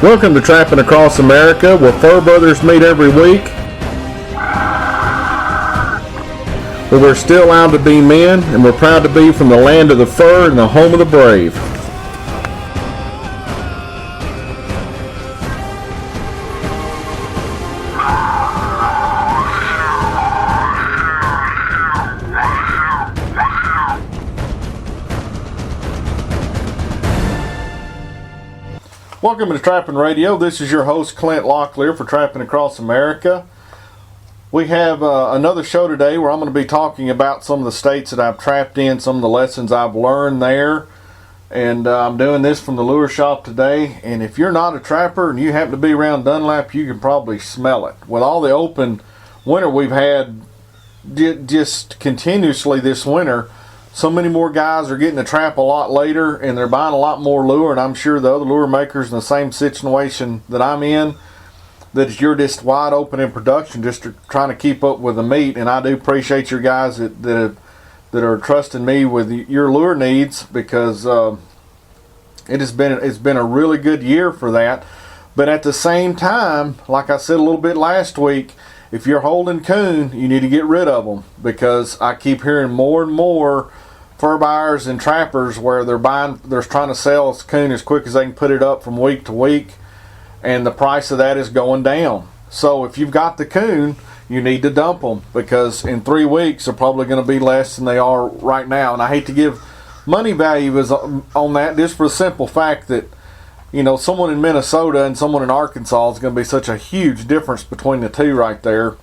Welcome to Trapping Across America, where fur brothers meet every week. But we're still allowed to be men, and we're proud to be from the land of the fur and the home of the brave. Welcome to Trapping Radio. This is your host, Clint for Trapping Across America. We have another show today where I'm going to be talking about some of the states that I've trapped in, some of the lessons I've learned there. And I'm doing this from the lure shop today. And if you're not a trapper and you happen to be around Dunlap, you can probably smell it. With all the open winter we've had just continuously this winter, so many more guys are getting to trap a lot later, and they're buying a lot more lure, and I'm sure the other lure makers in the same situation that I'm in, that you're just wide open in production, just trying to keep up with the meat. And I do appreciate your guys that are trusting me with your lure needs, because it's been a really good year for that. But at the same time, like I said a little bit last week, if you're holding coon, you need to get rid of them, because I keep hearing more and more fur buyers and trappers where they're trying to sell coon as quick as they can put it up from week to week, and the price of that is going down. So if you've got the coon, you need to dump them, because in 3 weeks they're probably going to be less than they are right now. And I hate to give money value on that, just for the simple fact that, you know, someone in Minnesota and someone in Arkansas is going to be such a huge difference between the two right there,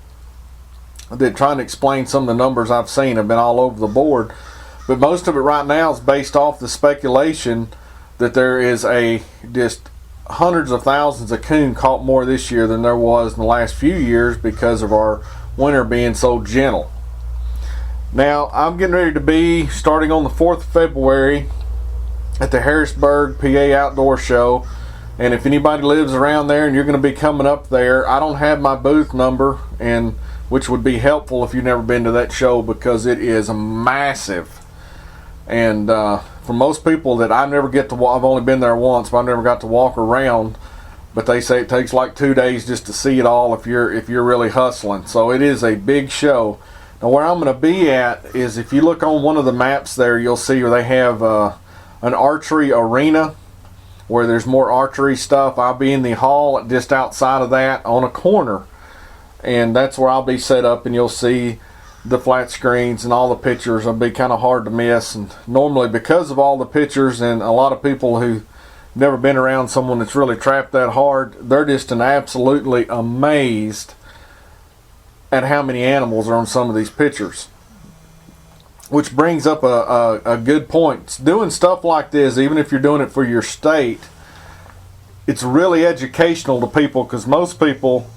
that trying to explain some of the numbers I've seen have been all over the board. But most of it right now is based off the speculation that there is just hundreds of thousands of coon caught more this year than there was in the last few years, because of our winter being so gentle. Now, I'm getting ready to be starting on the 4th of February at the Harrisburg, PA Outdoor Show. And if anybody lives around there and you're going to be coming up there, I don't have my booth number, and which would be helpful if you've never been to that show, because it is massive. And for most people that I never get to walk, I've only been there once, but I never got to walk around. But they say it takes like 2 days just to see it all if you're really hustling. So it is a big show. Now, where I'm going to be at is, if you look on one of the maps there, you'll see where they have an archery arena where there's more archery stuff. I'll be in the hall just outside of that on a corner, and that's where I'll be set up, and you'll see the flat screens and all the pictures. Will be kind of hard to miss. And normally, because of all the pictures and a lot of people who've never been around someone that's really trapped that hard, they're just absolutely amazed at how many animals are on some of these pictures. Which brings up a good point. Doing stuff like this, even if you're doing it for your state, it's really educational to people, because most people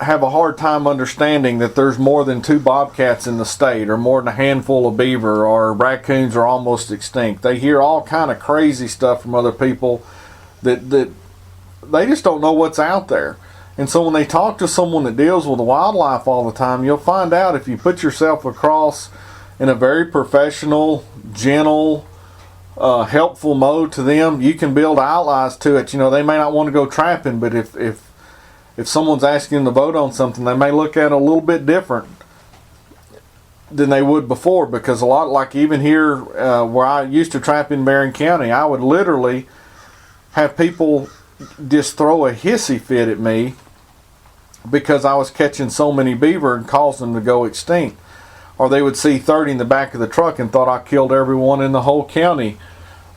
have a hard time understanding that there's more than 2 bobcats in the state, or more than a handful of beaver, or raccoons are almost extinct. They hear all kind of crazy stuff from other people that they just don't know what's out there. And so when they talk to someone that deals with wildlife all the time, you'll find out, if you put yourself across in a very professional, gentle, helpful mode to them, you can build allies to it. You know, they may not want to go trapping, but if someone's asking them to vote on something, they may look at it a little bit different than they would before. Because a lot, like even here where I used to trap in Barron County, I would literally have people just throw a hissy fit at me because I was catching so many beaver and causing them to go extinct. Or they would see 30 in the back of the truck and thought I killed everyone in the whole county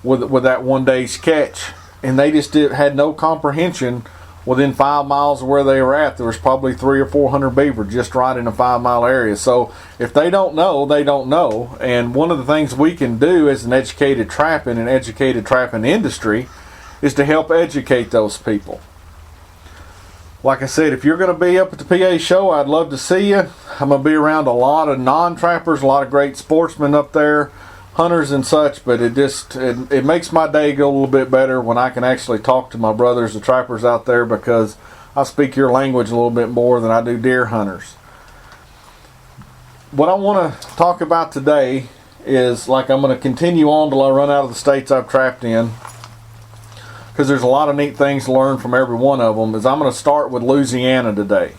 with that one day's catch. And they just had no comprehension. Within 5 miles of where they were at, there was probably 300 or 400 beaver just right in a 5-mile area. So if they don't know, they don't know. And one of the things we can do as an educated trapping and educated trapping industry is to help educate those people. Like I said, if you're going to be up at the PA show, I'd love to see you. I'm going to be around a lot of non-trappers, a lot of great sportsmen up there, hunters and such, but it makes my day go a little bit better when I can actually talk to my brothers, the trappers out there, because I speak your language a little bit more than I do deer hunters. What I want to talk about today is, like, I'm going to continue on till I run out of the states I've trapped in. because there's a lot of neat things to learn from every one of them, is I'm going to start with Louisiana today.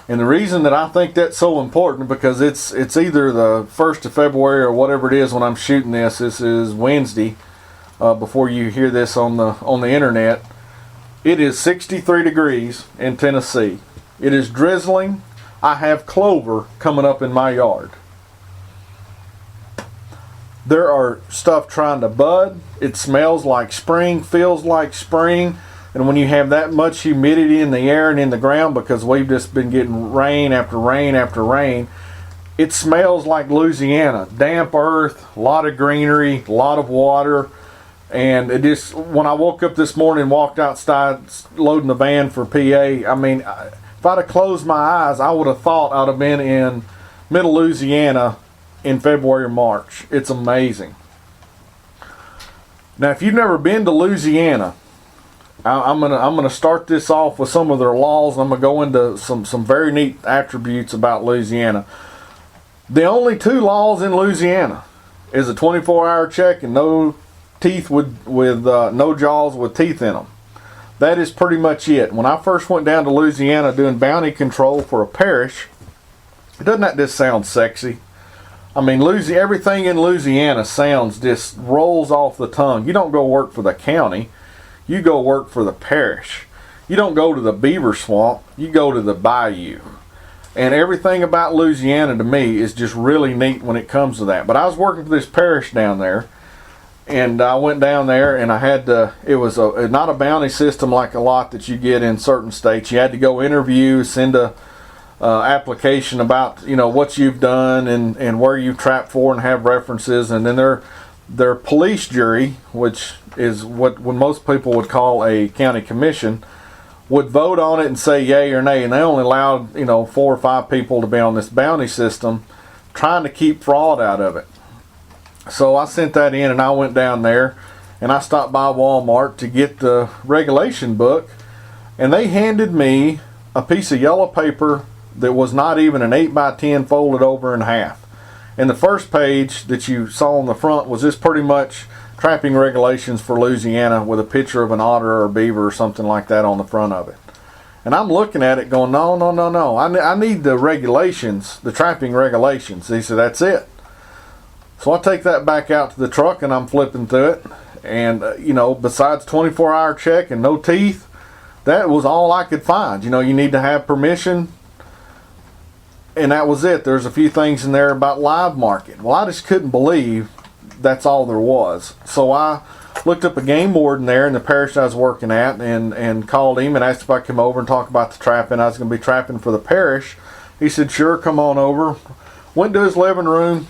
And the reason that I think that's so important, because it's either the 1st of February or whatever it is when I'm shooting this. This is Wednesday, before you hear this on the internet. It is 63 degrees in Tennessee. It is drizzling. I have clover coming up in my yard. There are stuff trying to bud. It smells like spring, feels like spring. And when you have that much humidity in the air and in the ground, because we've just been getting rain after rain after rain, it smells like Louisiana. Damp earth, a lot of greenery, a lot of water. And it just, when I woke up this morning and walked outside loading the van for PA, I mean, if I'd have closed my eyes, I would have thought I'd have been in middle Louisiana in February or March. It's amazing. Now, if you've never been to Louisiana, I'm gonna start this off with some of their laws. I'm gonna go into some very neat attributes about Louisiana. The only 2 laws in Louisiana is a 24-hour check and no teeth with no jaws with teeth in them. That is pretty much it. When I first went down to Louisiana doing bounty control for a parish, doesn't that just sound sexy? I mean, everything in Louisiana just rolls off the tongue. You don't go work for the county. You go work for the parish. You don't go to the beaver swamp. You go to the bayou. And everything about Louisiana to me is just really neat when it comes to that. But I was working for this parish down there, and I went down there, and I had to, it was not a bounty system like a lot that you get in certain states. You had to go interview, send a application about, what you've done and where you've trapped for, and have references. And then their police jury, which is what most people would call a county commission, would vote on it and say yay or nay. And they only allowed 4 or 5 people to be on this bounty system, trying to keep fraud out of it. So I sent that in, and I went down there, and I stopped by Walmart to get the regulation book, and they handed me a piece of yellow paper that was not even an 8x10 folded over in half. And the first page that you saw on the front was just pretty much trapping regulations for Louisiana, with a picture of an otter or a beaver or something like that on the front of it. And I'm looking at it going, no. I need the regulations, the trapping regulations. He said, that's it. So I take that back out to the truck, and I'm flipping through it. And, besides 24-hour check and no teeth, that was all I could find. You need to have permission. And that was it. There's a few things in there about live market. Well, I just couldn't believe that's all there was. So I looked up a game warden there in the parish I was working at, and called him and asked if I could come over and talk about the trapping. I was going to be trapping for the parish. He said, sure, come on over. Went to his living room,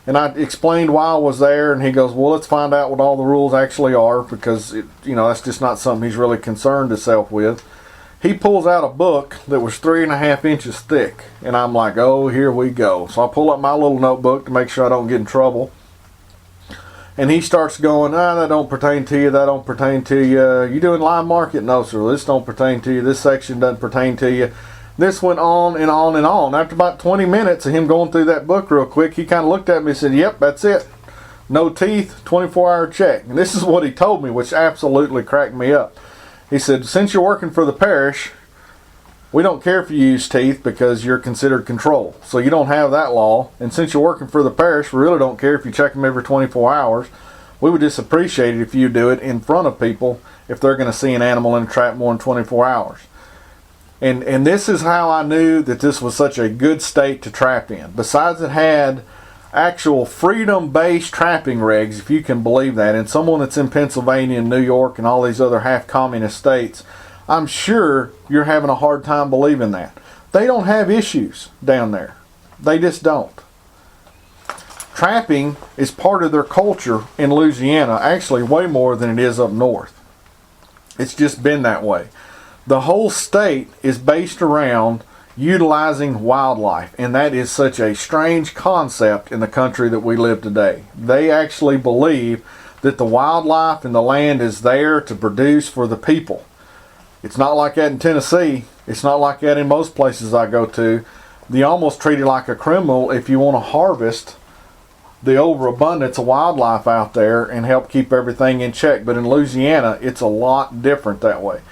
and I explained why I was there, and he goes, well, let's find out what all the rules actually are, because that's just not something he's really concerned himself with. He pulls out a book that was 3.5 inches thick, and I'm like, oh, here we go. So I pull up my little notebook to make sure I don't get in trouble. And he starts going, that don't pertain to you, that don't pertain to you. You doing live market? No, sir, this don't pertain to you. This section doesn't pertain to you. This went on and on and on. After about 20 minutes of him going through that book real quick, he kind of looked at me and said, yep, that's it. No teeth, 24-hour check. And this is what he told me, which absolutely cracked me up. He said, since you're working for the parish, we don't care if you use teeth, because you're considered control. So you don't have that law. And since you're working for the parish, we really don't care if you check them every 24 hours. We would just appreciate it if you do it in front of people if they're going to see an animal in a trap more than 24 hours. And this is how I knew that this was such a good state to trap in. Besides, it had actual freedom-based trapping regs, if you can believe that. And someone that's in Pennsylvania and New York and all these other half-communist states, I'm sure you're having a hard time believing that. They don't have issues down there. They just don't. Trapping is part of their culture in Louisiana, actually way more than it is up north. It's just been that way. The whole state is based around utilizing wildlife, and that is such a strange concept in the country that we live today. They actually believe that the wildlife and the land is there to produce for the people. It's not like that in Tennessee. It's not like that in most places I go to. They almost treat it like a criminal if you want to harvest the overabundance of wildlife out there and help keep everything in check. But in Louisiana, it's a lot different that way.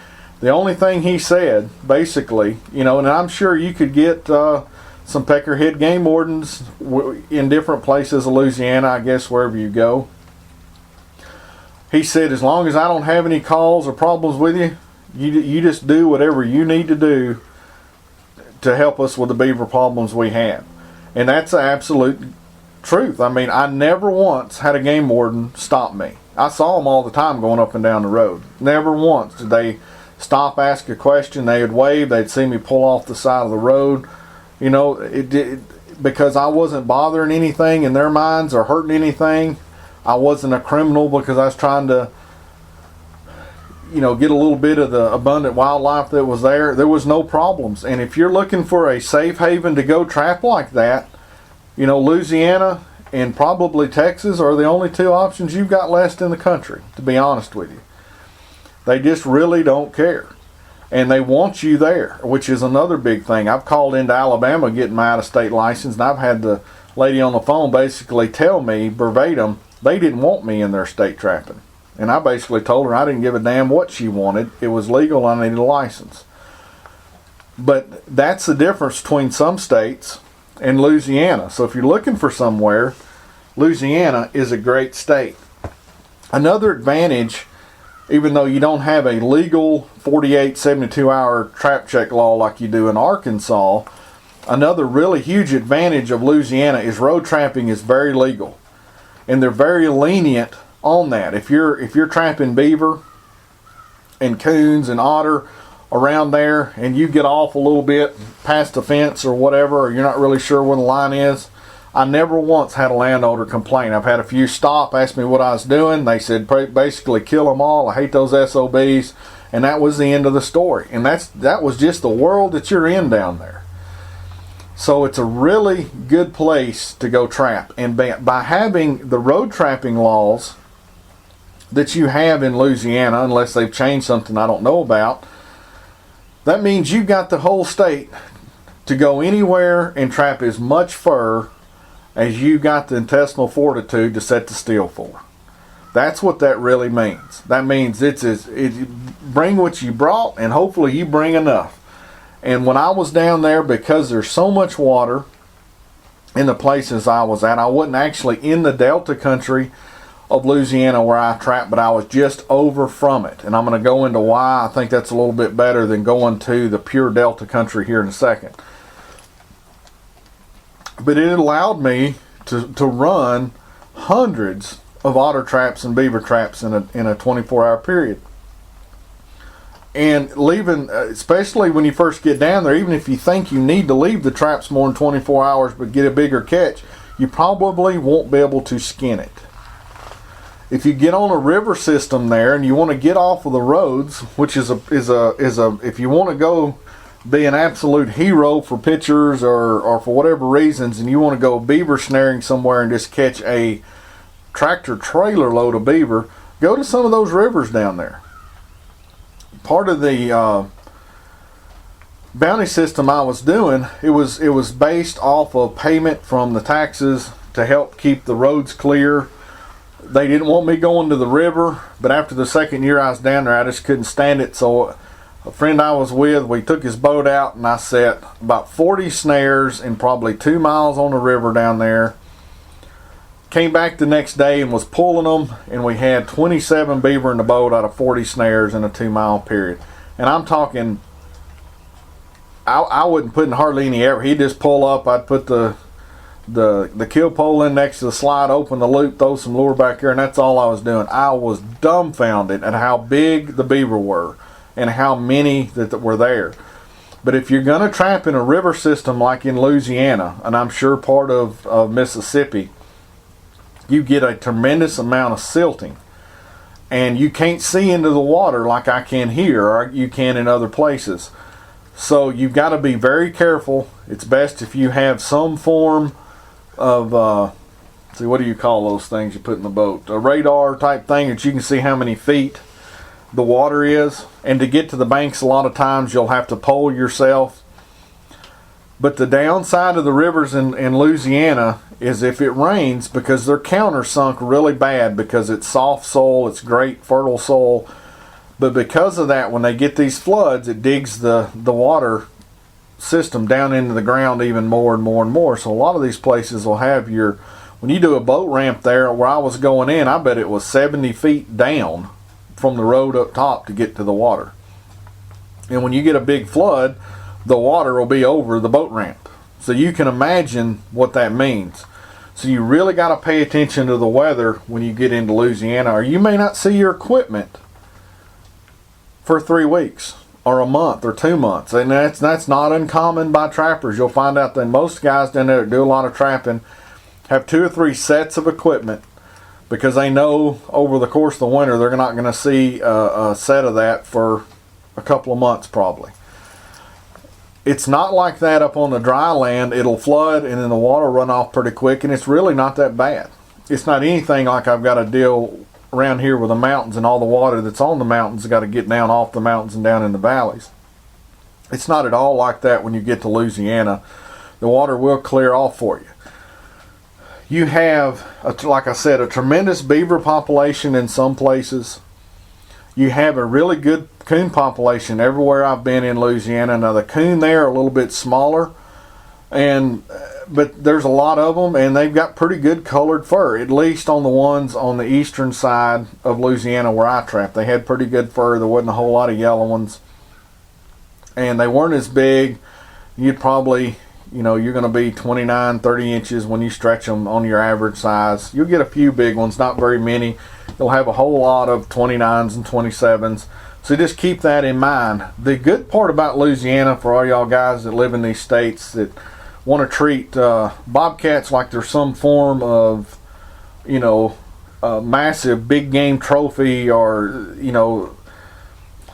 The only thing he said, basically, and I'm sure you could get some peckerhead game wardens in different places of Louisiana, I guess, wherever you go. He said, as long as I don't have any calls or problems with you, you just do whatever you need to do to help us with the beaver problems we have. And that's the absolute truth. I mean, I never once had a game warden stop me. I saw them all the time going up and down the road. Never once did they stop, ask a question. They would wave. They'd see me pull off the side of the road. Because I wasn't bothering anything in their minds or hurting anything. I wasn't a criminal because I was trying to, get a little bit of the abundant wildlife that was there. There was no problems. And if you're looking for a safe haven to go trap like that, Louisiana and probably Texas are the only two options you've got left in the country, to be honest with you. They just really don't care. And they want you there, which is another big thing. I've called into Alabama getting my out-of-state license, and I've had the lady on the phone basically tell me verbatim they didn't want me in their state trapping. And I basically told her I didn't give a damn what she wanted. It was legal, I needed a license. But that's the difference between some states and Louisiana. So if you're looking for somewhere, Louisiana is a great state. Another advantage, even though you don't have a legal 48, 72-hour trap check law like you do in Arkansas, another really huge advantage of Louisiana is road trapping is very legal. And they're very lenient on that. If you're trapping beaver and coons and otter around there and you get off a little bit past the fence or whatever, or you're not really sure where the line is, I never once had a landowner complain. I've had a few stop, ask me what I was doing. They said basically kill them all. I hate those SOBs. And that was the end of the story. And that was just the world that you're in down there. So it's a really good place to go trap. And by having the road trapping laws that you have in Louisiana, unless they've changed something I don't know about, that means you've got the whole state to go anywhere and trap as much fur as you got the intestinal fortitude to set the steel for. That's what that really means. That means bring what you brought, and hopefully you bring enough. And when I was down there, because there's so much water in the places I was at, I wasn't actually in the Delta country of Louisiana where I trapped, but I was just over from it. And I'm going to go into why I think that's a little bit better than going to the pure Delta country here in a second. But it allowed me to run hundreds of otter traps and beaver traps in a 24-hour period. And leaving, especially when you first get down there, even if you think you need to leave the traps more than 24 hours but get a bigger catch, you probably won't be able to skin it. If you get on a river system there and you want to get off of the roads, which is if you want to go be an absolute hero for pictures or for whatever reasons, and you want to go beaver snaring somewhere and just catch a tractor trailer load of beaver, go to some of those rivers down there. Part of the bounty system I was doing, it was based off of payment from the taxes to help keep the roads clear. They didn't want me going to the river, but after the second year I was down there, I just couldn't stand it. So a friend I was with, we took his boat out, and I set about 40 snares in probably 2 miles on the river down there. Came back the next day and was pulling them, and we had 27 beaver in the boat out of 40 snares in a 2 mile period. And I'm talking, I wasn't putting hardly any effort. He'd just pull up, I'd put the kill pole in next to the slide, open the loop, throw some lure back here, and that's all I was doing. I was dumbfounded at how big the beaver were and how many that were there. But if you're going to trap in a river system like in Louisiana, and I'm sure part of Mississippi, you get a tremendous amount of silting. And you can't see into the water like I can here or you can in other places. So you've got to be very careful. It's best if you have some form of, what do you call those things you put in the boat? A radar type thing that you can see how many feet the water is. And to get to the banks, a lot of times you'll have to pole yourself. But the downside of the rivers in Louisiana is if it rains, because they're countersunk really bad because it's soft soil, it's great fertile soil. But because of that, when they get these floods, it digs the water system down into the ground even more and more and more. So a lot of these places will have when you do a boat ramp there, where I was going in, I bet it was 70 feet down from the road up top to get to the water. And when you get a big flood, the water will be over the boat ramp. So you can imagine what that means. So you really got to pay attention to the weather when you get into Louisiana, or you may not see your equipment for 3 weeks or a month or 2 months. And that's not uncommon by trappers. You'll find out that most guys down there that do a lot of trapping have 2 or 3 sets of equipment, because they know over the course of the winter they're not going to see a set of that for a couple of months probably. It's not like that up on the dry land. It'll flood and then the water run off pretty quick, and it's really not that bad. It's not anything like I've got to deal around here with the mountains and all the water that's on the mountains got to get down off the mountains and down in the valleys. It's not at all like that when you get to Louisiana. The water will clear off for you. You have, like I said, a tremendous beaver population in some places. You have a really good coon population everywhere I've been in Louisiana. Now the coon there are a little bit smaller, but there's a lot of them, and they've got pretty good colored fur, at least on the ones on the eastern side of Louisiana where I trapped. They had pretty good fur. There wasn't a whole lot of yellow ones, and they weren't as big. You'd probably, you're going to be 29, 30 inches when you stretch them on your average size. You'll get a few big ones, not very many. You'll have a whole lot of 29s and 27s. So just keep that in mind. The good part about Louisiana, for all y'all guys that live in these states that want to treat bobcats like they're some form of, massive big game trophy, or,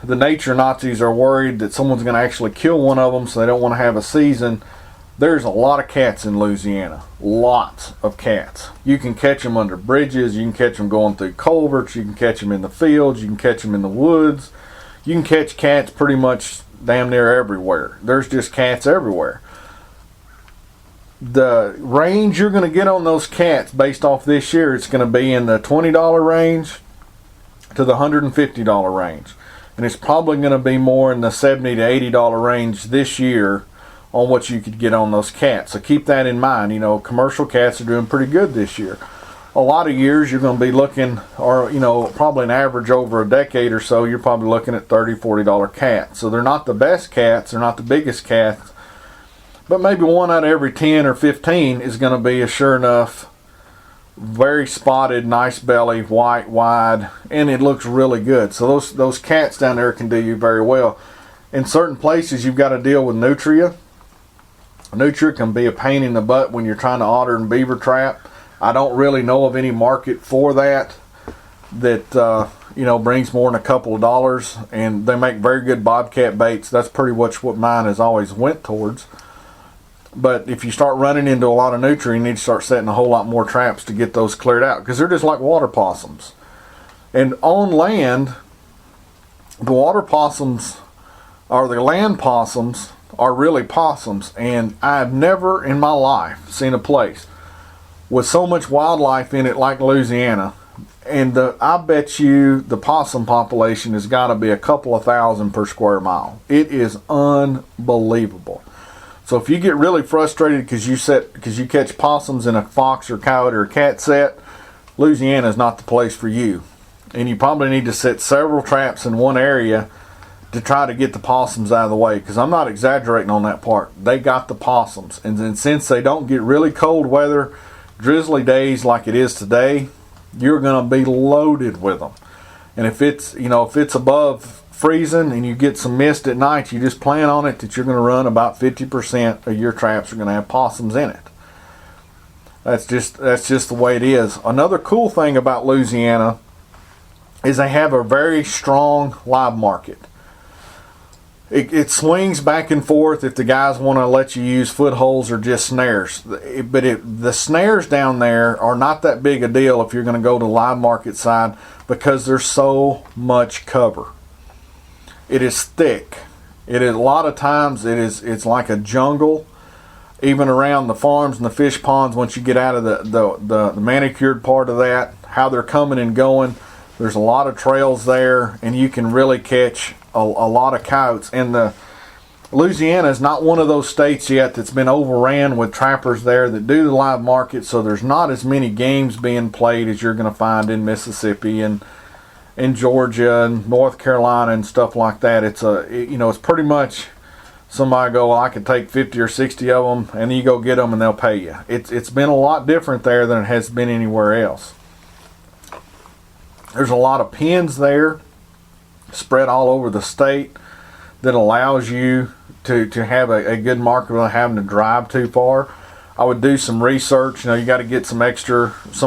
the nature Nazis are worried that someone's going to actually kill one of them, so they don't want to have a season. There's a lot of cats in Louisiana. Lots of cats. You can catch them under bridges. You can catch them going through culverts. You can catch them in the fields. You can catch them in the woods. You can catch cats pretty much damn near everywhere. There's just cats everywhere. The range you're going to get on those cats based off this year, it's going to be in the $20 range to the $150 range. And it's probably going to be more in the $70 to $80 range this year on what you could get on those cats. So keep that in mind. Commercial cats are doing pretty good this year. A lot of years you're going to be looking, or probably an average over a decade or so, you're probably looking at $30, $40 cats. So they're not the best cats, they're not the biggest cats, but maybe 1 out of every 10 or 15 is going to be a sure enough, very spotted, nice belly, white, wide, and it looks really good. So those cats down there can do you very well. In certain places you've got to deal with nutria. Nutria can be a pain in the butt when you're trying to otter and beaver trap. I don't really know of any market for that brings more than a couple of dollars, and they make very good bobcat baits. That's pretty much what mine has always went towards. But if you start running into a lot of nutria, you need to start setting a whole lot more traps to get those cleared out, because they're just like water possums. And on land, the water possums, or the land possums, are really possums, and I've never in my life seen a place with so much wildlife in it like Louisiana. And I bet you the possum population has got to be a couple of thousand per square mile. It is unbelievable. So if you get really frustrated because you catch possums in a fox or coyote or cat set, Louisiana is not the place for you. And you probably need to set several traps in one area to try to get the possums out of the way, because I'm not exaggerating on that part. They got the possums, and then since they don't get really cold weather, drizzly days like it is today, you're going to be loaded with them. And if it's above freezing and you get some mist at night, you just plan on it that you're going to run about 50% of your traps are going to have possums in it. That's just the way it is. Another cool thing about Louisiana is they have a very strong live market. It swings back and forth if the guys want to let you use footholds or just snares. But the snares down there are not that big a deal if you're going to go to live market side, because there's so much cover. It is thick. It is, a lot of times it's like a jungle, even around the farms and the fish ponds. Once you get out of the manicured part of that, how they're coming and going, there's a lot of trails there, and you can really catch a lot of coyotes. And Louisiana is not one of those states yet that's been overran with trappers there that do the live market, so there's not as many games being played as you're going to find in Mississippi and in Georgia and North Carolina and stuff like that. It's pretty much somebody go, well, I could take 50 or 60 of them, and then you go get them and they'll pay you. It's been a lot different there than it has been anywhere else. There's a lot of pens there spread all over the state that allows you to have a good market without having to drive too far. I would do some research. You got to get some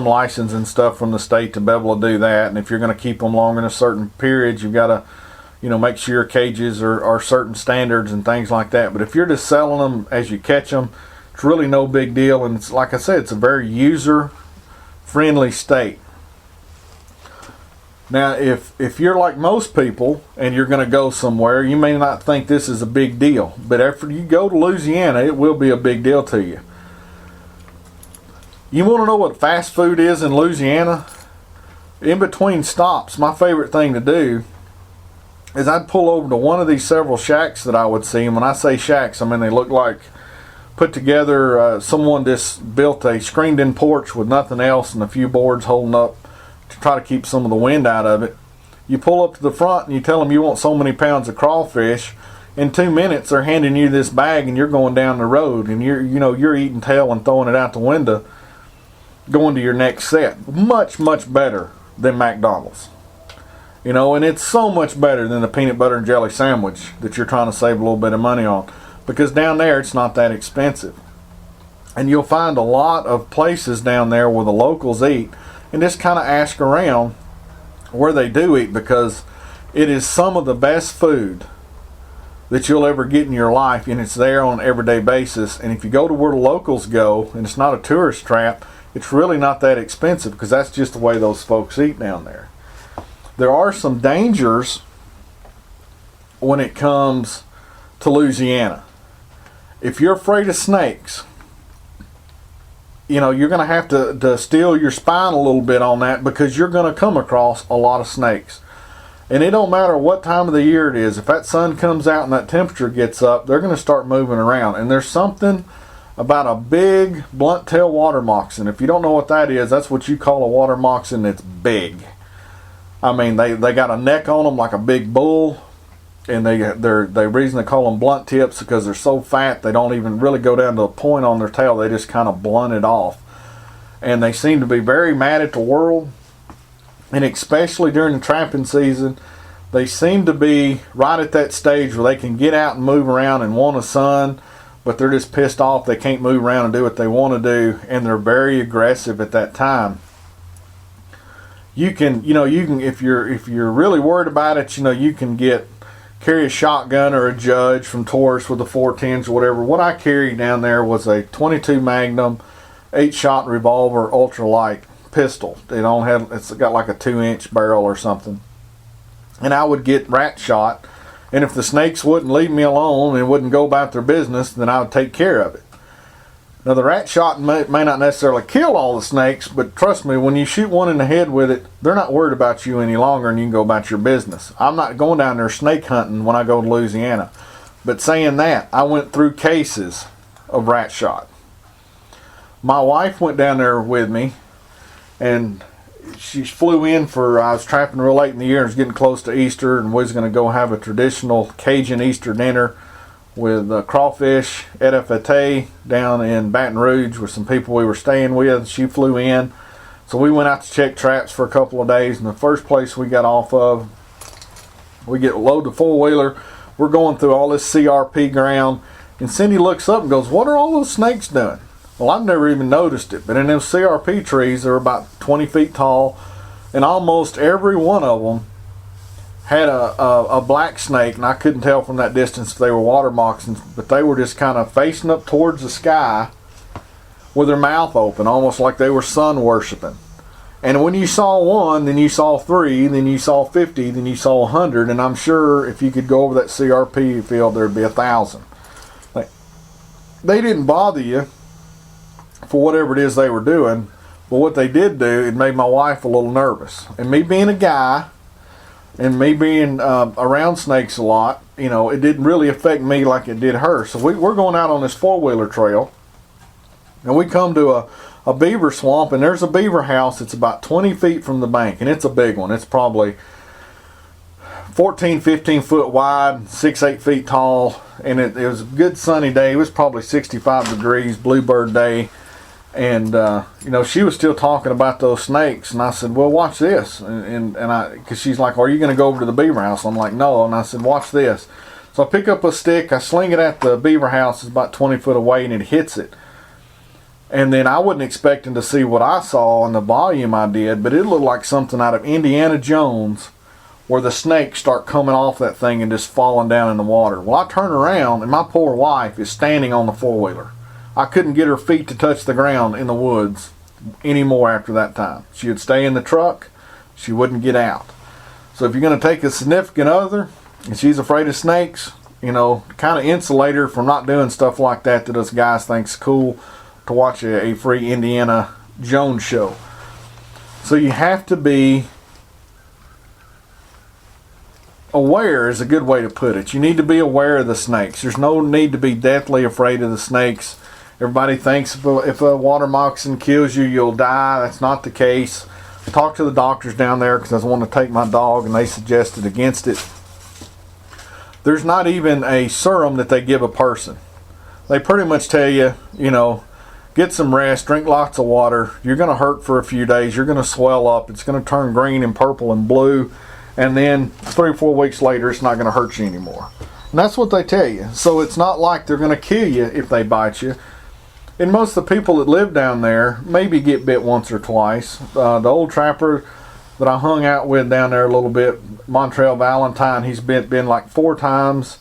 license and stuff from the state to be able to do that. And if you're going to keep them long in a certain period, you've got to make sure your cages are certain standards and things like that. But if you're just selling them as you catch them, it's really no big deal. And it's, like I said, it's a very user-friendly state. Now, if you're like most people and you're going to go somewhere, you may not think this is a big deal. But after you go to Louisiana, it will be a big deal to you. You want to know what fast food is in Louisiana? In between stops, my favorite thing to do is I'd pull over to one of these several shacks that I would see. And when I say shacks, I mean they look like put together, someone just built a screened-in porch with nothing else and a few boards holding up to try to keep some of the wind out of it. You pull up to the front and you tell them you want so many pounds of crawfish. In 2 minutes, they're handing you this bag and you're going down the road and you're eating tail and throwing it out the window, going to your next set. Much, much better than McDonald's. And it's so much better than the peanut butter and jelly sandwich that you're trying to save a little bit of money on, because down there it's not that expensive. And you'll find a lot of places down there where the locals eat, and just kind of ask around where they do eat, because it is some of the best food that you'll ever get in your life, and it's there on an everyday basis. And if you go to where the locals go, and it's not a tourist trap, it's really not that expensive, because that's just the way those folks eat down there. There are some dangers when it comes to Louisiana. If you're afraid of snakes, you're going to have to steel your spine a little bit on that, because you're going to come across a lot of snakes. And it don't matter what time of the year it is. If that sun comes out and that temperature gets up, they're going to start moving around. And there's something about a big blunt tail water moccasin. If you don't know what that is, that's what you call a water moccasin that's big. I mean, they got a neck on them like a big bull. And the reason they call them blunt tips is because they're so fat they don't even really go down to a point on their tail. They just kind of blunt it off. And they seem to be very mad at the world. And especially during the trapping season, they seem to be right at that stage where they can get out and move around and want a sun, but they're just pissed off they can't move around and do what they want to do, and they're very aggressive at that time. You can if you're really worried about it, you can carry a shotgun or a Judge from Taurus with the 410s or whatever. What I carried down there was a .22 Magnum 8-shot revolver ultralight pistol. It's got like a 2-inch barrel or something. And I would get rat shot, and if the snakes wouldn't leave me alone and wouldn't go about their business, then I would take care of it. Now, the rat shot may not necessarily kill all the snakes, but trust me, when you shoot one in the head with it, they're not worried about you any longer, and you can go about your business. I'm not going down there snake hunting when I go to Louisiana. But saying that, I went through cases of rat shot. My wife went down there with me, and she flew in I was trapping real late in the year, and it was getting close to Easter, and we was going to go have a traditional Cajun Easter dinner with crawfish etouffee down in Baton Rouge with some people we were staying with. She flew in, so we went out to check traps for a couple of days, and the first place we got off of, we load the four-wheeler, we're going through all this CRP ground, and Cindy looks up and goes, "What are all those snakes doing?" Well, I've never even noticed it, but in those CRP trees, they're about 20 feet tall, and almost every one of them had a black snake, and I couldn't tell from that distance if they were water moccasins, but they were just kind of facing up towards the sky with their mouth open, almost like they were sun worshiping. And when you saw one, then you saw 3, then you saw 50, then you saw 100, and I'm sure if you could go over that CRP field, there'd be 1,000. they didn't bother you for whatever it is they were doing. But what they did do, it made my wife a little nervous. And me being a guy, and me being around snakes a lot, it didn't really affect me like it did her. So we're going out on this four-wheeler trail, and we come to a beaver swamp, and there's a beaver house. It's about 20 feet from the bank, and it's a big one. It's probably 14, 15 foot wide, 6, 8 feet tall, and it was a good sunny day. It was probably 65 degrees, bluebird day. And she was still talking about those snakes, and I said, well, watch this. And because she's like, are you going to go over to the beaver house? I'm like, no. And I said, watch this. So I pick up a stick, I sling it at the beaver house. It's about 20 foot away, and it hits it. And then I wasn't expecting to see what I saw in the volume I did, but it looked like something out of Indiana Jones, where the snakes start coming off that thing and just falling down in the water. Well, I turn around, and my poor wife is standing on the four-wheeler. I couldn't get her feet to touch the ground in the woods anymore after that time. She would stay in the truck. She wouldn't get out. So if you're going to take a significant other and she's afraid of snakes, kind of insulate her from not doing stuff like that us guys think's cool to watch a free Indiana Jones show. So you have to be aware is a good way to put it. You need to be aware of the snakes. There's no need to be deathly afraid of the snakes. Everybody thinks if a water moccasin kills you, you'll die. That's not the case. I talked to the doctors down there because I want to take my dog, and they suggested against it. There's not even a serum that they give a person. They pretty much tell you, get some rest, drink lots of water. You're going to hurt for a few days. You're going to swell up. It's going to turn green and purple and blue. And then 3 or 4 weeks later, it's not going to hurt you anymore. And that's what they tell you. So it's not like they're going to kill you if they bite you. And most of the people that live down there maybe get bit once or twice. The old trapper that I hung out with down there a little bit, Montreal Valentine, he's been like 4 times.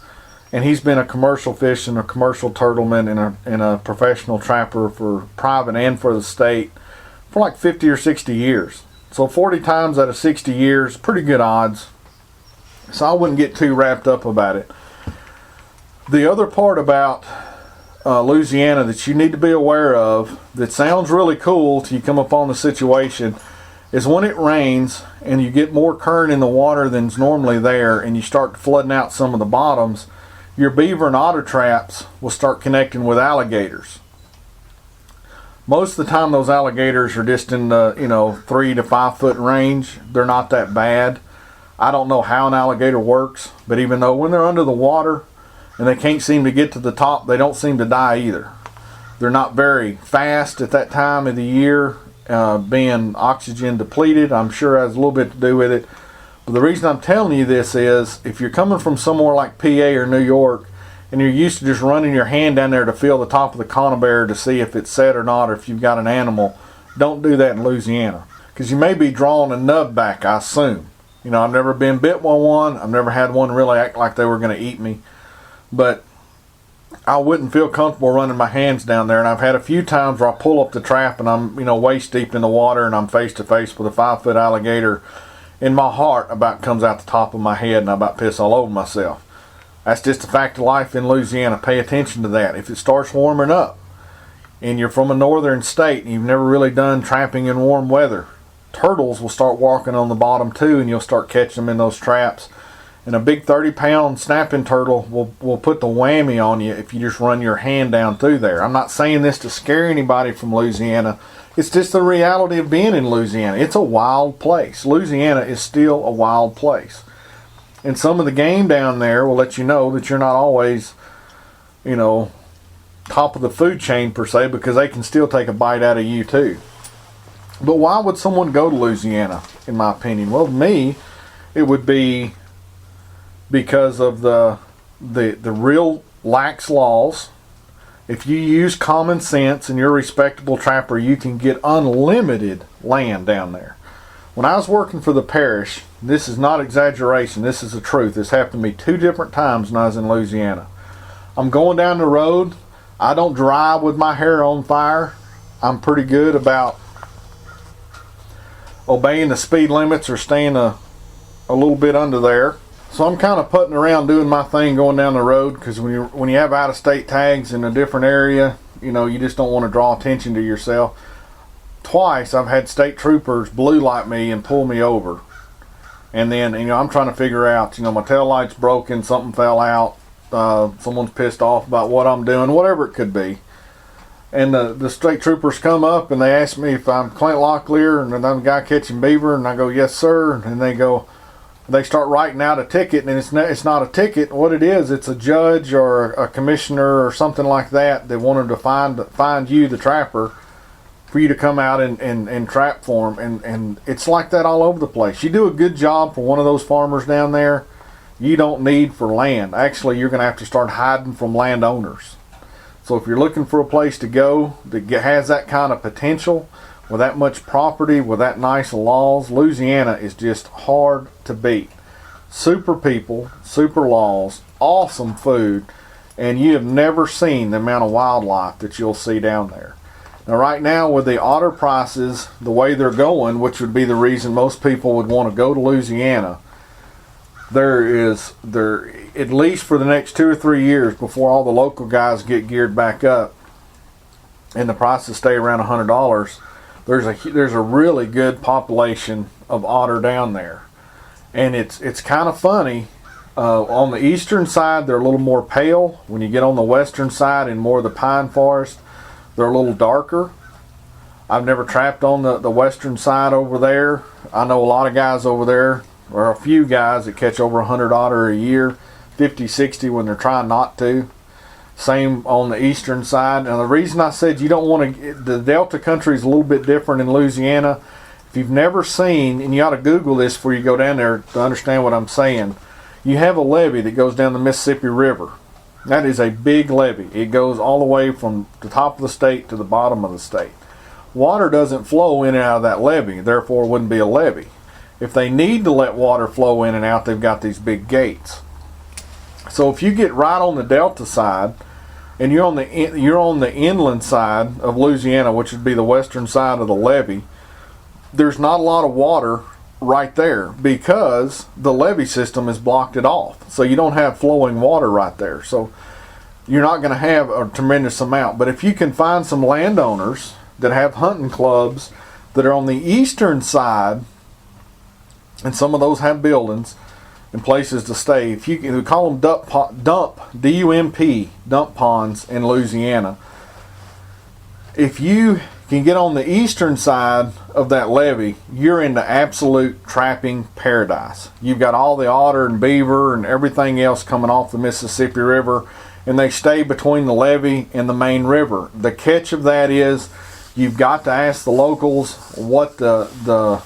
And he's been a commercial fishing, a commercial turtleman, and a professional trapper for private and for the state for like 50 or 60 years. So 40 times out of 60 years, pretty good odds. So I wouldn't get too wrapped up about it. The other part about Louisiana that you need to be aware of that sounds really cool till you come upon the situation is when it rains and you get more current in the water than's normally there, and you start flooding out some of the bottoms, your beaver and otter traps will start connecting with alligators. Most of the time those alligators are just in the 3 to 5 foot range. They're not that bad. I don't know how an alligator works, but even though when they're under the water and they can't seem to get to the top, they don't seem to die either. They're not very fast at that time of the year, being oxygen depleted. I'm sure has a little bit to do with it. But the reason I'm telling you this is if you're coming from somewhere like PA or New York and you're used to just running your hand down there to feel the top of the conibear to see if it's set or not, or if you've got an animal, don't do that in Louisiana. Because you may be drawing a nub back, I assume. I've never been bit by one. I've never had one really act like they were going to eat me. But I wouldn't feel comfortable running my hands down there. And I've had a few times where I pull up the trap and I'm, waist deep in the water and I'm face to face with a 5 foot alligator. And my heart about comes out the top of my head and I about piss all over myself. That's just a fact of life in Louisiana. Pay attention to that. If it starts warming up and you're from a northern state and you've never really done trapping in warm weather, turtles will start walking on the bottom too, and you'll start catching them in those traps. And a big 30-pound snapping turtle will put the whammy on you if you just run your hand down through there. I'm not saying this to scare anybody from Louisiana. It's just the reality of being in Louisiana. It's a wild place. Louisiana is still a wild place. And some of the game down there will let you know that you're not always, top of the food chain per se, because they can still take a bite out of you too. But why would someone go to Louisiana, in my opinion? Well, to me, it would be because of the real lax laws. If you use common sense and you're a respectable trapper, you can get unlimited land down there. When I was working for the parish, this is not exaggeration, this is the truth. This happened to me 2 different times when I was in Louisiana. I'm going down the road. I don't drive with my hair on fire. I'm pretty good about obeying the speed limits or staying a little bit under there. So I'm kind of putting around doing my thing going down the road, because when you have out-of-state tags in a different area, you know, you just don't want to draw attention to yourself. Twice I've had state troopers blue light me and pull me over. And then, you know, I'm trying to figure out, you know, my tail light's broken, something fell out, someone's pissed off about what I'm doing, whatever it could be. And the state troopers come up and they ask me if I'm Clint Locklear and I'm the guy catching beaver, and I go, yes sir. And they start writing out a ticket, and it's not a ticket. What it is, it's a judge or a commissioner or something like that wanted to find you, the trapper, for you to come out and trap for them. And it's like that all over the place. You do a good job for one of those farmers down there, you don't need for land. Actually, you're going to have to start hiding from landowners. So if you're looking for a place to go that has that kind of potential, with that much property, with that nice laws, Louisiana is just hard to beat. Super people, super laws, awesome food, and you have never seen the amount of wildlife that you'll see down there. Now right now, with the otter prices the way they're going, which would be the reason most people would want to go to Louisiana, there at least for the next 2 or 3 years before all the local guys get geared back up and the prices stay around $100, there's a really good population of otter down there. And it's kind of funny. On the eastern side, they're a little more pale. When you get on the western side and more of the pine forest, they're a little darker. I've never trapped on the western side over there. I know a lot of guys over there, or a few guys that catch over 100 otter a year, 50, 60 when they're trying not to. Same on the eastern side. Now the reason I said you don't want to, the Delta country is a little bit different in Louisiana. If you've never seen, and you ought to Google this before you go down there to understand what I'm saying, you have a levee that goes down the Mississippi River. That is a big levee. It goes all the way from the top of the state to the bottom of the state. Water doesn't flow in and out of that levee, therefore it wouldn't be a levee. If they need to let water flow in and out, they've got these big gates. So if you get right on the Delta side, and you're on the inland side of Louisiana, which would be the western side of the levee, there's not a lot of water right there because the levee system has blocked it off. So you don't have flowing water right there. So you're not going to have a tremendous amount. But if you can find some landowners that have hunting clubs that are on the eastern side, and some of those have buildings and places to stay. If you we call them D-U-M-P, dump ponds in Louisiana. If you can get on the eastern side of that levee, you're into absolute trapping paradise. You've got all the otter and beaver and everything else coming off the Mississippi River, and they stay between the levee and the main river. The catch of that is you've got to ask the locals what the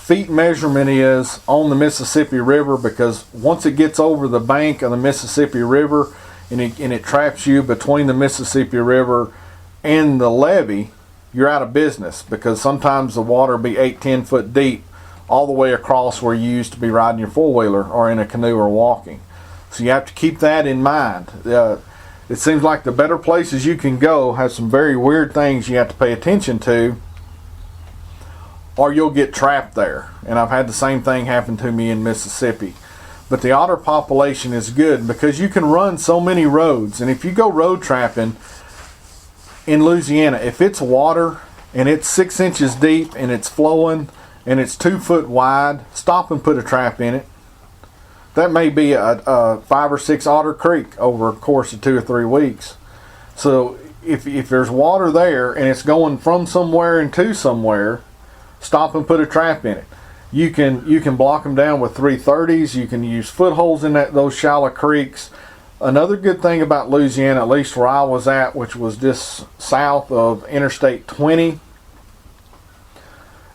feet measurement is on the Mississippi River, because once it gets over the bank of the Mississippi River and it traps you between the Mississippi River and the levee, you're out of business, because sometimes the water will be 8-10 foot deep all the way across where you used to be riding your four-wheeler or in a canoe or walking. So you have to keep that in mind. It seems like the better places you can go have some very weird things you have to pay attention to, or you'll get trapped there. And I've had the same thing happen to me in Mississippi. But the otter population is good because you can run so many roads. And if you go road trapping in Louisiana, if it's water and it's 6 inches deep and it's flowing and it's 2 foot wide, stop and put a trap in it. That may be a 5 or 6 otter creek over a course of 2 or 3 weeks. So if there's water there and it's going from somewhere and to somewhere, stop and put a trap in it. You can block them down with 330s. You can use footholds in those shallow creeks. Another good thing about Louisiana, at least where I was at, which was just south of Interstate 20,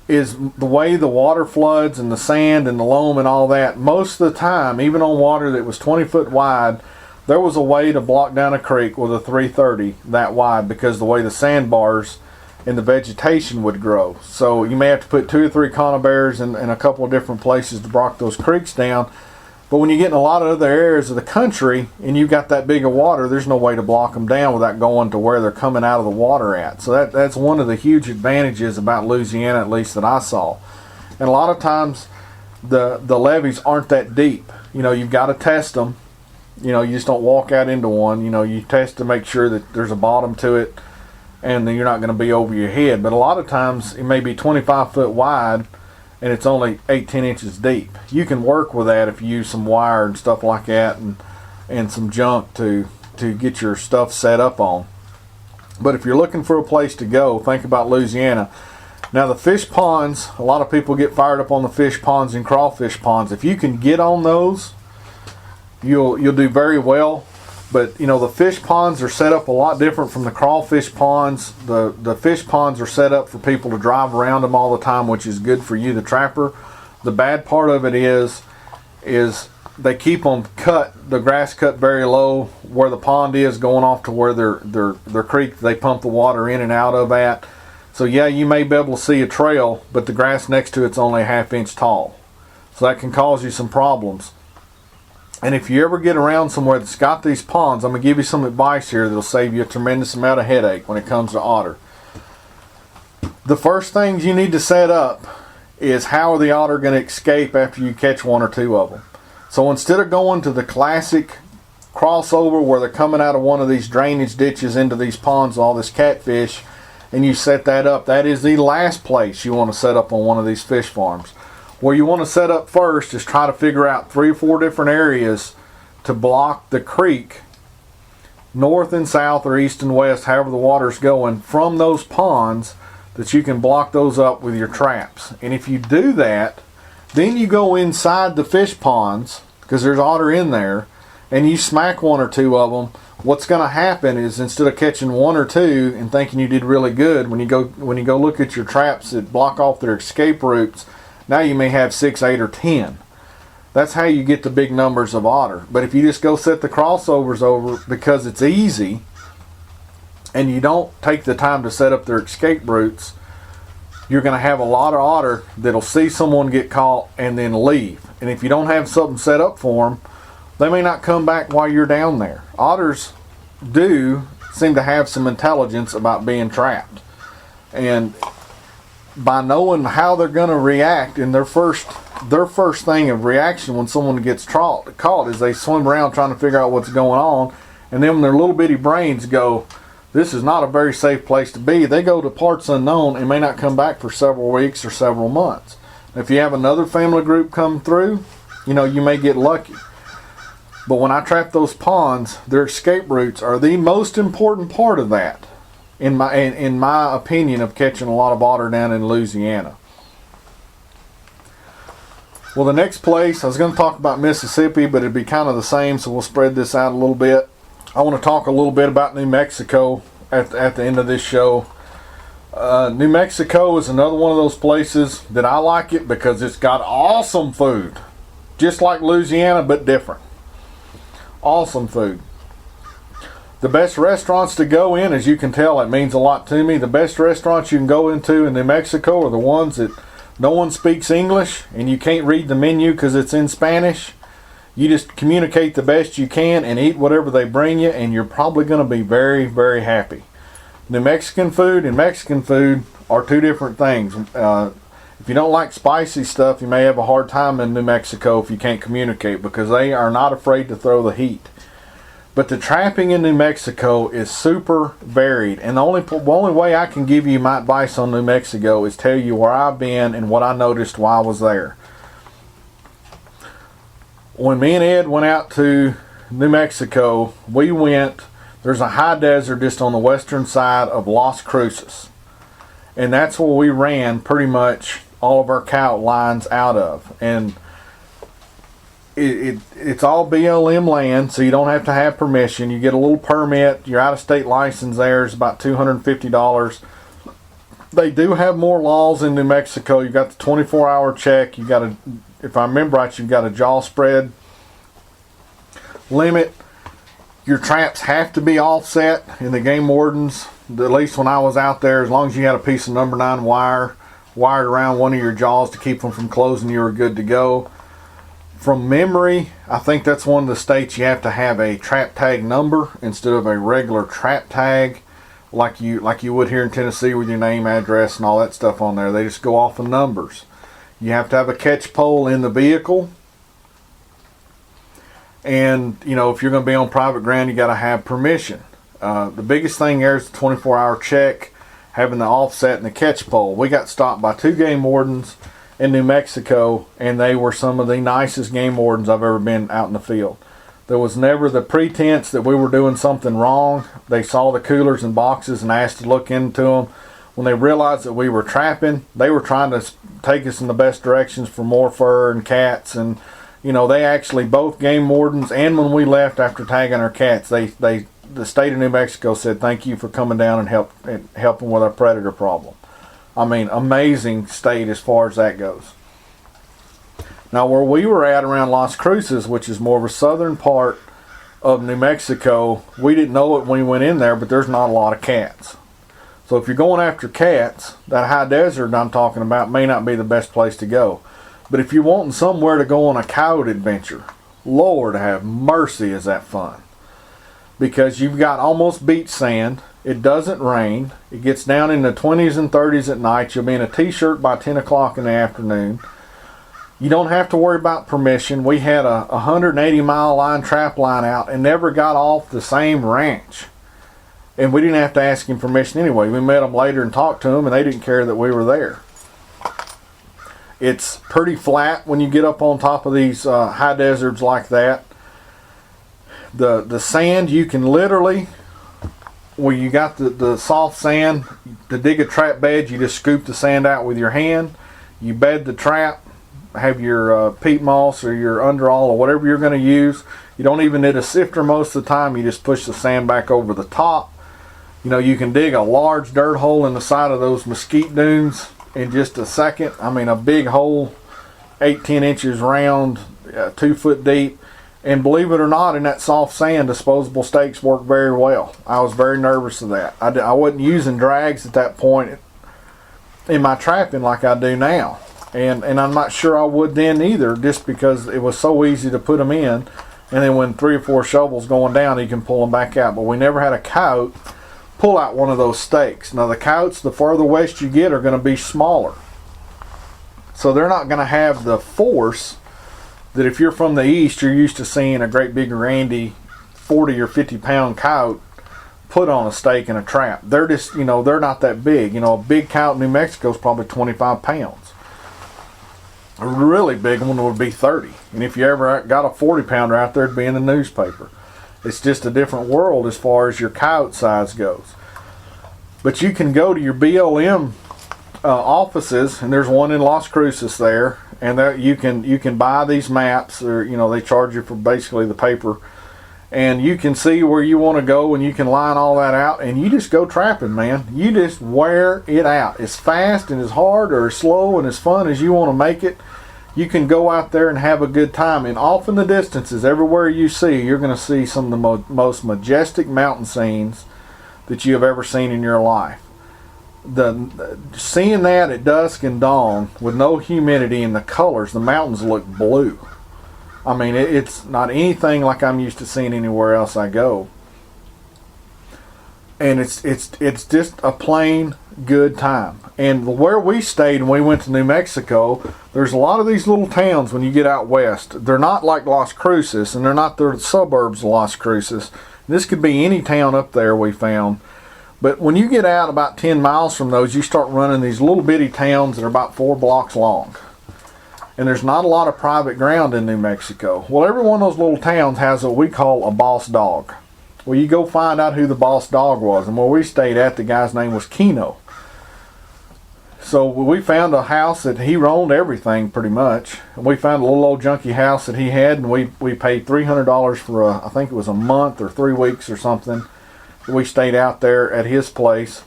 is the way the water floods and the sand and the loam and all that. Most of the time, even on water that was 20 foot wide, there was a way to block down a creek with a 330 that wide, because the way the sandbars and the vegetation would grow. So you may have to put 2 or 3 conibears in a couple of different places to block those creeks down. But when you get in a lot of other areas of the country and you've got that big of water, there's no way to block them down without going to where they're coming out of the water at. So that's one of the huge advantages about Louisiana, at least that I saw. And a lot of times the levees aren't that deep. you've got to test them. You just don't walk out into one. You test to make sure that there's a bottom to it, and then you're not going to be over your head. But a lot of times it may be 25 foot wide and it's only 8-10 inches deep. You can work with that if you use some wire and stuff like that, and some junk to get your stuff set up on. But if you're looking for a place to go, think about Louisiana. Now the fish ponds, a lot of people get fired up on the fish ponds and crawfish ponds. If you can get on those, you'll do very well. But the fish ponds are set up a lot different from the crawfish ponds. The fish ponds are set up for people to drive around them all the time, which is good for you, the trapper. The bad part of it is they keep them the grass cut very low where the pond is, going off to where their creek they pump the water in and out of at. So yeah, you may be able to see a trail, but the grass next to it's only a ½ inch tall. So that can cause you some problems. And if you ever get around somewhere that's got these ponds, I'm going to give you some advice here that'll save you a tremendous amount of headache when it comes to otter. The first things you need to set up is how are the otter going to escape after you catch 1 or 2 of them. So instead of going to the classic crossover where they're coming out of one of these drainage ditches into these ponds, all this catfish, and you set that up, that is the last place you want to set up on one of these fish farms. Where you want to set up first is try to figure out 3 or 4 different areas to block the creek, north and south or east and west, however the water's going, from those ponds, that you can block those up with your traps. And if you do that, then you go inside the fish ponds, because there's otter in there, and you smack 1 or 2 of them. What's going to happen is, instead of catching 1 or 2 and thinking you did really good, when you go look at your traps that block off their escape routes, now you may have 6, 8, or 10. That's how you get the big numbers of otter. But if you just go set the crossovers over because it's easy, and you don't take the time to set up their escape routes, you're going to have a lot of otter that'll see someone get caught and then leave. And if you don't have something set up for them, they may not come back while you're down there. Otters do seem to have some intelligence about being trapped. And by knowing how they're going to react, in their first thing of reaction when someone gets caught is they swim around trying to figure out what's going on, and then when their little bitty brains go, this is not a very safe place to be, they go to parts unknown and may not come back for several weeks or several months. If you have another family group come through, you may get lucky. But when I trap those ponds, their escape routes are the most important part of that, in my opinion, of catching a lot of otter down in Louisiana. Well, the next place, I was going to talk about Mississippi, but it'd be kind of the same, so we'll spread this out a little bit. I want to talk a little bit about New Mexico at the end of this show. New Mexico is another one of those places that I like it because it's got awesome food. Just like Louisiana, but different. Awesome food. The best restaurants to go in, as you can tell, it means a lot to me. The best restaurants you can go into in New Mexico are the ones that no one speaks English and you can't read the menu because it's in Spanish. You just communicate the best you can and eat whatever they bring you, and you're probably going to be very, very happy. New Mexican food and Mexican food are 2 different things. If you don't like spicy stuff, you may have a hard time in New Mexico if you can't communicate, because they are not afraid to throw the heat. But the trapping in New Mexico is super varied, and the only way I can give you my advice on New Mexico is tell you where I've been and what I noticed while I was there. When me and Ed went out to New Mexico, there's a high desert just on the western side of Las Cruces. And that's where we ran pretty much all of our cow lines out of. And it's all BLM land, so you don't have to have permission. You get a little permit. Your out-of-state license there is about $250. They do have more laws in New Mexico. You got the 24-hour check. If I remember right, you've got a jaw spread limit. Your traps have to be offset in the game wardens. At least when I was out there, as long as you had a piece of number 9 wire wired around one of your jaws to keep them from closing, you were good to go. From memory, I think that's one of the states you have to have a trap tag number instead of a regular trap tag like you would here in Tennessee with your name, address, and all that stuff on there. They just go off of numbers. You have to have a catch pole in the vehicle. And, you know, if you're going to be on private ground, you got to have permission. The biggest thing there is the 24-hour check, having the offset and the catch pole. We got stopped by 2 game wardens in New Mexico, and they were some of the nicest game wardens I've ever been out in the field. There was never the pretense that we were doing something wrong. They saw the coolers and boxes and asked to look into them. When they realized that we were trapping, they were trying to take us in the best directions for more fur and cats. And, you know, they actually, both game wardens and when we left after tagging our cats, the state of New Mexico said, thank you for coming down and helping with our predator problem. I mean, amazing state as far as that goes. Now, where we were at around Las Cruces, which is more of a southern part of New Mexico, we didn't know it when we went in there, but there's not a lot of cats. So if you're going after cats, that high desert I'm talking about may not be the best place to go. But if you're wanting somewhere to go on a coyote adventure, Lord have mercy, is that fun. Because you've got almost beach sand, it doesn't rain, it gets down in the 20s and 30s at night, you'll be in a t-shirt by 10 o'clock in the afternoon. You don't have to worry about permission. We had a 180-mile line trap line out and never got off the same ranch. And we didn't have to ask him permission anyway. We met them later and talked to them, and they didn't care that we were there. It's pretty flat when you get up on top of these high deserts like that. The sand, you can literally, where you got the soft sand, to dig a trap bed, you just scoop the sand out with your hand. You bed the trap, have your peat moss or your underall or whatever you're going to use. You don't even need a sifter most of the time. You just push the sand back over the top. You know, you can dig a large dirt hole in the side of those mesquite dunes in just a second. I mean, a big hole, 8-10 inches round, 2 foot deep. And believe it or not, in that soft sand, disposable stakes work very well. I was very nervous of that. I wasn't using drags at that point in my trapping like I do now. And I'm not sure I would then either, just because it was so easy to put them in. And then when 3 or 4 shovels going down, you can pull them back out. But we never had a coyote pull out one of those stakes. Now the coyotes, the farther west you get, are going to be smaller. So they're not going to have the force that if you're from the east, you're used to seeing a great big randy 40 or 50 pound coyote put on a stake in a trap. They're just, you know, they're not that big. You know, a big coyote in New Mexico is probably 25 pounds. A really big one would be 30. And if you ever got a 40 pounder out there, it'd be in the newspaper. It's just a different world as far as your coyote size goes. But you can go to your BLM offices, and there's one in Las Cruces there, and there you can buy these maps, or you know, they charge you for basically the paper, and you can see where you want to go, and you can line all that out, and you just go trapping, man. You just wear it out as fast and as hard or as slow and as fun as you want to make it. You can go out there and have a good time. And off in the distances, everywhere you see, you're going to see some of the most majestic mountain scenes that you have ever seen in your life. Seeing that at dusk and dawn with no humidity and the colors, the mountains look blue. I mean, it's not anything like I'm used to seeing anywhere else I go. And it's just a plain good time. And where we stayed when we went to New Mexico, there's a lot of these little towns when you get out west. They're not like Las Cruces, and they're not the suburbs of Las Cruces. This could be any town up there we found. But when you get out about 10 miles from those, you start running these little bitty towns that are about 4 blocks long. And there's not a lot of private ground in New Mexico. Well, every one of those little towns has what we call a boss dog. Well, you go find out who the boss dog was. And where we stayed at, the guy's name was Keno. So we found a house that he owned everything pretty much. And we found a little old junky house that he had, and we paid $300 for I think it was a month or 3 weeks or something. We stayed out there at his place.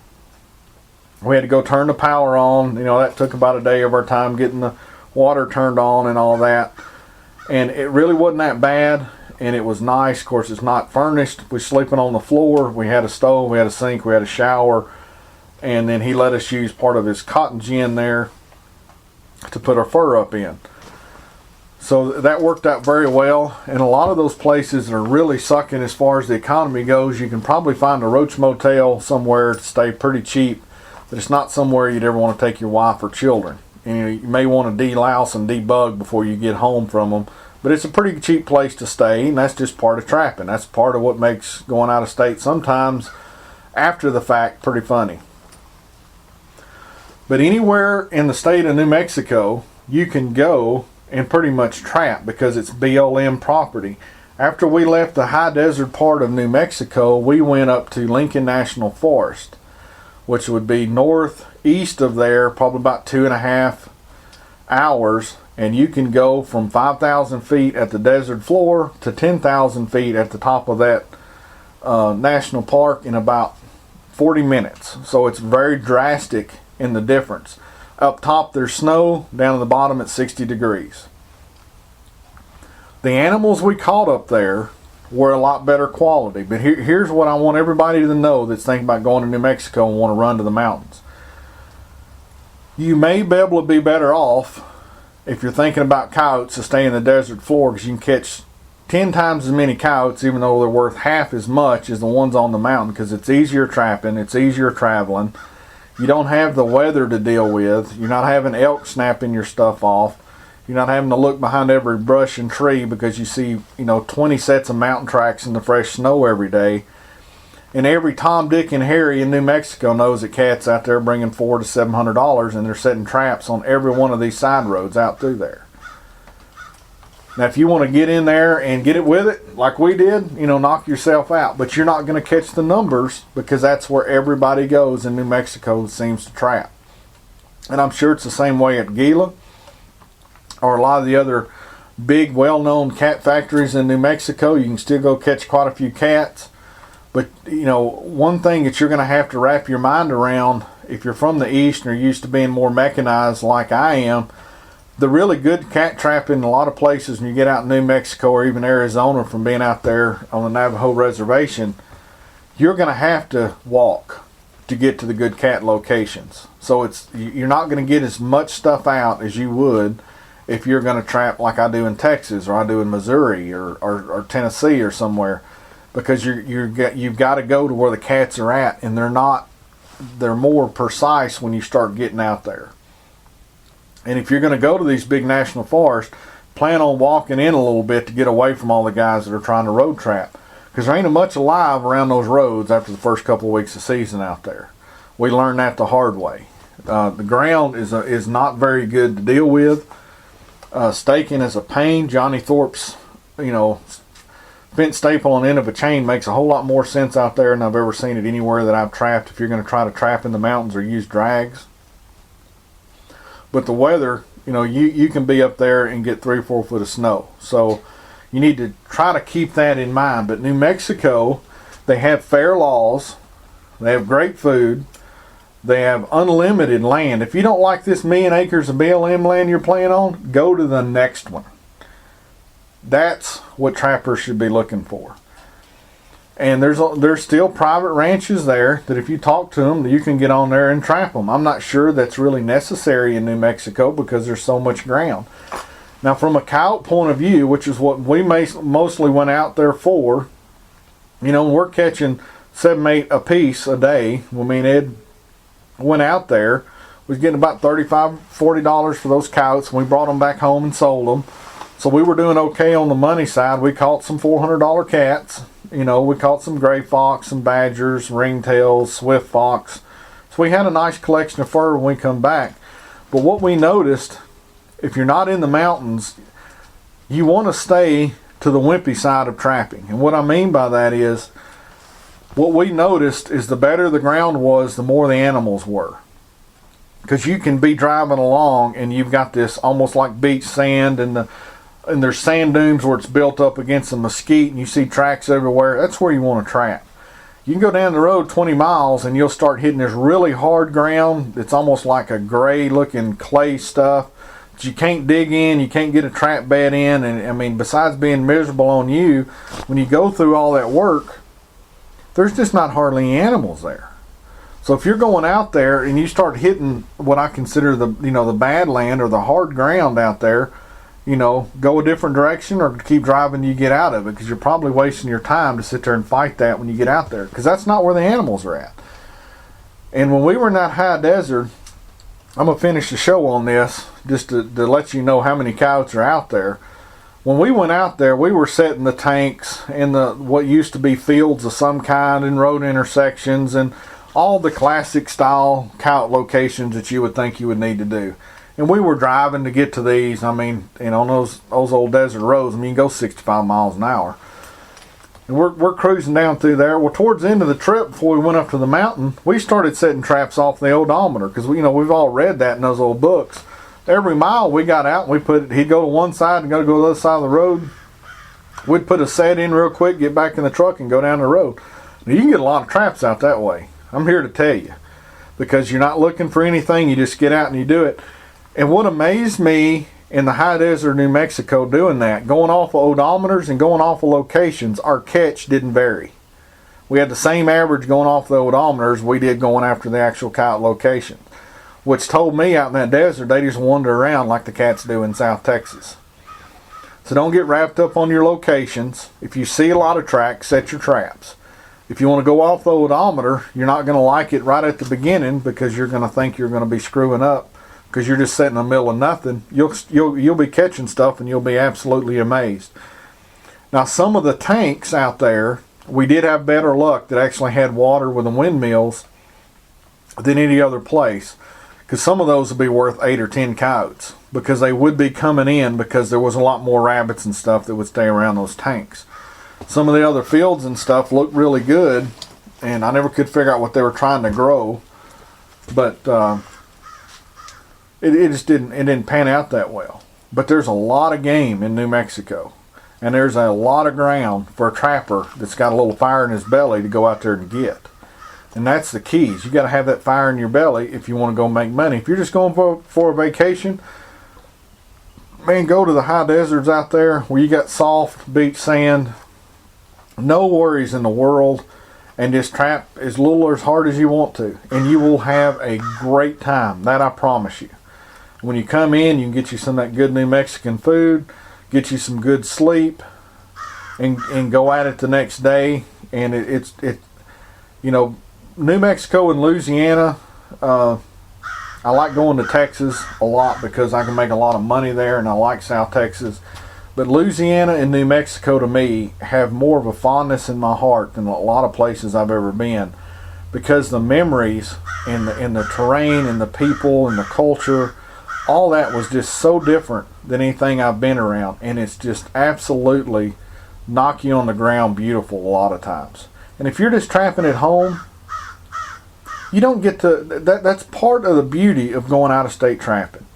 We had to go turn the power on. You know, that took about a day of our time getting the water turned on and all that. And it really wasn't that bad, and it was nice. Of course, it's not furnished. We're sleeping on the floor. We had a stove, we had a sink, we had a shower, and then he let us use part of his cotton gin there to put our fur up in. So that worked out very well. And a lot of those places that are really sucking as far as the economy goes, you can probably find a roach motel somewhere to stay pretty cheap, but it's not somewhere you'd ever want to take your wife or children. You may want to de-louse and debug before you get home from them. But it's a pretty cheap place to stay, and that's just part of trapping. That's part of what makes going out of state sometimes after the fact pretty funny. But anywhere in the state of New Mexico, you can go and pretty much trap because it's BLM property. After we left the high desert part of New Mexico, we went up to Lincoln National Forest, which would be northeast of there, probably about 2.5 hours. And you can go from 5,000 feet at the desert floor to 10,000 feet at the top of that national park in about 40 minutes. So it's very drastic in the difference. Up top there's snow, down at the bottom it's 60 degrees. The animals we caught up there were a lot better quality. But here's what I want everybody to know that's thinking about going to New Mexico and want to run to the mountains. You may be able to be better off if you're thinking about coyotes to stay in the desert floor, because you can catch 10 times as many coyotes, even though they're worth half as much as the ones on the mountain, because it's easier trapping, it's easier traveling. You don't have the weather to deal with. You're not having elk snapping your stuff off. You're not having to look behind every brush and tree because you see 20 sets of mountain tracks in the fresh snow every day. And every Tom, Dick, and Harry in New Mexico knows that cats out there bringing $400 to $700, and they're setting traps on every one of these side roads out through there. Now, if you want to get in there and get it with it, like we did, knock yourself out. But you're not going to catch the numbers because that's where everybody goes in New Mexico seems to trap. And I'm sure it's the same way at Gila or a lot of the other big, well-known cat factories in New Mexico. You can still go catch quite a few cats. But, one thing that you're going to have to wrap your mind around, if you're from the East and are used to being more mechanized like I am, the really good cat trapping in a lot of places when you get out in New Mexico or even Arizona from being out there on the Navajo reservation, you're going to have to walk to get to the good cat locations. So you're not going to get as much stuff out as you would if you're going to trap like I do in Texas or I do in Missouri or Tennessee or somewhere. Because you've got to go to where the cats are at, and they're more precise when you start getting out there. And if you're going to go to these big national forests, plan on walking in a little bit to get away from all the guys that are trying to road trap. Because there ain't much alive around those roads after the first couple of weeks of season out there. We learned that the hard way. The ground is not very good to deal with. Staking is a pain. Johnny Thorpe's, fence staple on the end of a chain makes a whole lot more sense out there than I've ever seen it anywhere that I've trapped if you're going to try to trap in the mountains or use drags. But the weather, you can be up there and get 3 or 4 foot of snow. So you need to try to keep that in mind. But New Mexico, they have fair laws. They have great food. They have unlimited land. If you don't like this million acres of BLM land you're playing on, go to the next one. That's what trappers should be looking for. And there's still private ranches there that if you talk to them, you can get on there and trap them. I'm not sure that's really necessary in New Mexico because there's so much ground. Now, from a coyote point of view, which is what we mostly went out there for, we're catching 7, 8 a piece a day. Ed went out there, was getting about $35, $40 for those coyotes, and we brought them back home and sold them. So we were doing okay on the money side. We caught some $400 cats. We caught some gray fox, some badgers, ringtails, swift fox. So we had a nice collection of fur when we come back. But what we noticed, if you're not in the mountains, you want to stay to the wimpy side of trapping. And what I mean by that is, what we noticed is the better the ground was, the more the animals were. Because you can be driving along and you've got this almost like beach sand and there's sand dunes where it's built up against the mesquite and you see tracks everywhere. That's where you want to trap. You can go down the road 20 miles and you'll start hitting this really hard ground. It's almost like a gray looking clay stuff that you can't dig in, you can't get a trap bed in. And besides being miserable on you, when you go through all that work, there's just not hardly any animals there. So if you're going out there and you start hitting what I consider the bad land or the hard ground out there, go a different direction or keep driving till you get out of it, because you're probably wasting your time to sit there and fight that when you get out there, because that's not where the animals are at. And when we were in that high desert, I'm going to finish the show on this just to let you know how many coyotes are out there. When we went out there, we were setting the tanks in the what used to be fields of some kind and road intersections and all the classic style coyote locations that you would think you would need to do. And we were driving to get to these. I mean, on those old desert roads, you can go 65 miles an hour. And we're cruising down through there. Well, towards the end of the trip, before we went up to the mountain, we started setting traps off the odometer because we've all read that in those old books. Every mile we got out, and he'd go to one side and go to the other side of the road. We'd put a set in real quick, get back in the truck, and go down the road. Now, you can get a lot of traps out that way. I'm here to tell you, because you're not looking for anything. You just get out and you do it. And what amazed me in the high desert of New Mexico doing that, going off of odometers and going off of locations, our catch didn't vary. We had the same average going off the odometers we did going after the actual coyote location, which told me out in that desert they just wander around like the cats do in South Texas. So don't get wrapped up on your locations. If you see a lot of tracks, set your traps. If you want to go off the odometer, you're not going to like it right at the beginning because you're going to think you're going to be screwing up because you're just sitting in the middle of nothing. You'll be catching stuff and you'll be absolutely amazed. Now, some of the tanks out there, we did have better luck that actually had water with the windmills than any other place, because some of those would be worth 8 or 10 coyotes because they would be coming in because there was a lot more rabbits and stuff that would stay around those tanks. Some of the other fields and stuff looked really good, and I never could figure out what they were trying to grow, but it just didn't pan out that well. But there's a lot of game in New Mexico, and there's a lot of ground for a trapper that's got a little fire in his belly to go out there and get. And that's the keys. You got to have that fire in your belly if you want to go make money. If you're just going for a vacation, man, go to the high deserts out there where you got soft beach sand, no worries in the world, and just trap as little or as hard as you want to, and you will have a great time. That I promise you. When you come in, you can get you some of that good New Mexican food, get you some good sleep, and go at it the next day. And New Mexico and Louisiana, I like going to Texas a lot because I can make a lot of money there, and I like South Texas. But Louisiana and New Mexico, to me, have more of a fondness in my heart than a lot of places I've ever been, because the memories and the terrain and the people and the culture, all that was just so different than anything I've been around, and it's just absolutely knock you on the ground beautiful a lot of times. And if you're just trapping at home, you don't get to, that's part of the beauty of going out of state trapping.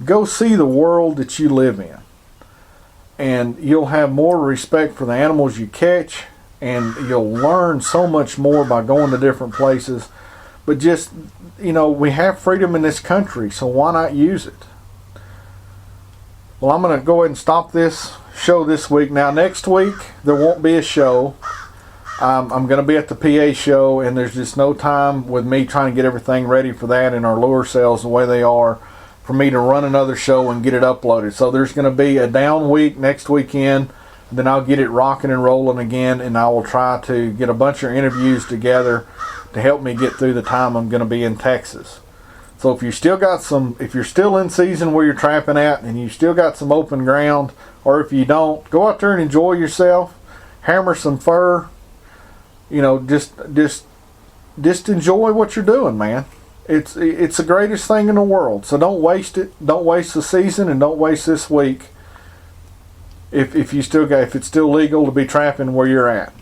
Go see the world that you live in, and you'll have more respect for the animals you catch, and you'll learn so much more by going to different places. But just, we have freedom in this country, so why not use it? Well, I'm going to go ahead and stop this show this week. Now, next week, there won't be a show. I'm going to be at the PA show, and there's just no time with me trying to get everything ready for that and our lure sales the way they are for me to run another show and get it uploaded. So there's going to be a down week next weekend. Then I'll get it rocking and rolling again, and I will try to get a bunch of interviews together to help me get through the time I'm going to be in Texas. So if you're still in season where you're trapping at and you still got some open ground, or if you don't, go out there and enjoy yourself, hammer some fur, just enjoy what you're doing, man. It's the greatest thing in the world. So don't waste it. Don't waste the season, and don't waste this week if it's still legal to be trapping where you're at.